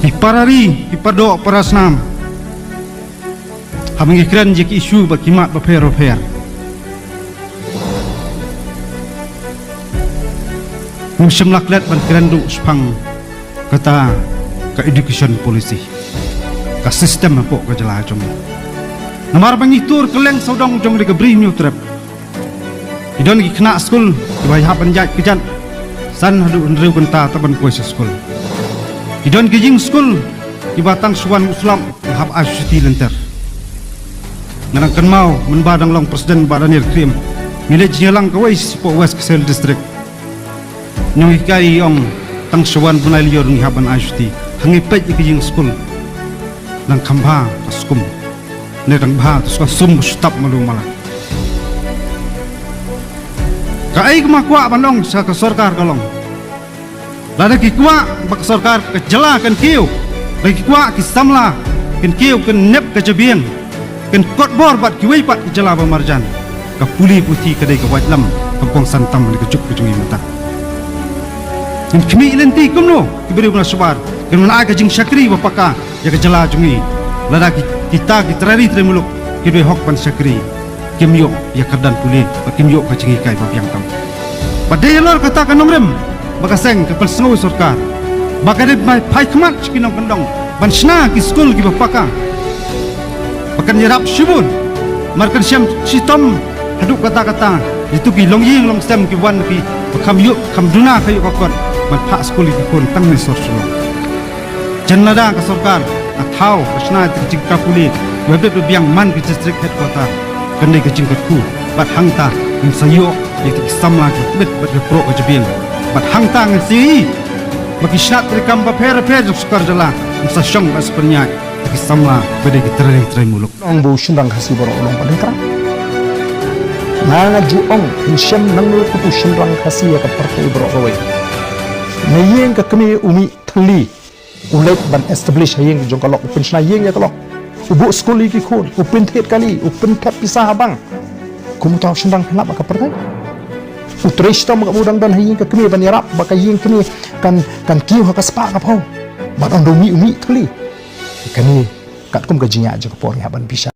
Iparari, ipadok parasnam. Haming ikran jek isu bakimat baper. Musim laklet ban keranduk sepang kata ke education policy, ke sistem apa ke jelah jom. Namar bangitur keleng saudang jong di kebri new trap. Idon ki kena school ki bayar panjat kejan san hadu unreu kenta taban kuis school. Idon ki jing school ki batang suwan Islam hab asyuti lenter. Ngarang kan mau menbadang long presiden badanir krim milik jelang kawais po west kesel district. Nyong ikai ong tang suwan bunai lior ni haban asyuti hangi pej ki jing school nang kambha skum ne dang bha to sum stop malu malah. Kai kema kuak bandong sa ke sarkar kalong. Lada ki kuak bak sarkar ke jela kan kiu. Lagi kuak ki samla kan kiu kan nep ke jebieng. Kan kot bor bat ki wei pat ki jela ba marjan. Ka puli putih kedai ke wajlam kampung santam ni ke juk ke jungi mata. Kan kemi lenti kumno ki beri guna subar. Kan mana ka jing syakri ba paka ya ke jela jungi. Lada ki kita ki terari tremuluk ki doi hok pan syakri. Kimyo ya kadan puli kimyo ka cingi kai babiang tam padai lor kata kan nomrem bakaseng kapal sengu sarkar bakadet mai pai khamat chikinong kandong bansna ki school ki bapaka bakan yarap shibun markan syam sitom haduk kata itu ki longying long sem ki wan ki bakam yuk kamduna kayu kokot ban pak school ki kon tang ni sor sulo jannada ka sarkar athau kasna tik kapuli webe babiang man ki district headquarter kendai ke jingkatku bat hangta ng sayo yang samla ke bet pro ke jebien bat hangta ng si bagi snat rekam ba per sukar jala sa syong bas pernya ke samla bede ke terai muluk ong bu shindang khasi boro olong padekra na juong insyam nang ku tu shindang khasi ya ka partai boro rowe nayeng ka kami umi thli ulek ban establish hayeng jong kalok penshna yeng ya kalok ubu skuli ki khon upin thet kali upin kap pisah abang kumu tahu sendang kenapa ka pertai utresta mga mudang dan hayin ka kemi ban yarap baka yin kemi kan kiu ha ka spa ka pau ban on umi thuli kani kat kum ka jinya je ka por haban bisa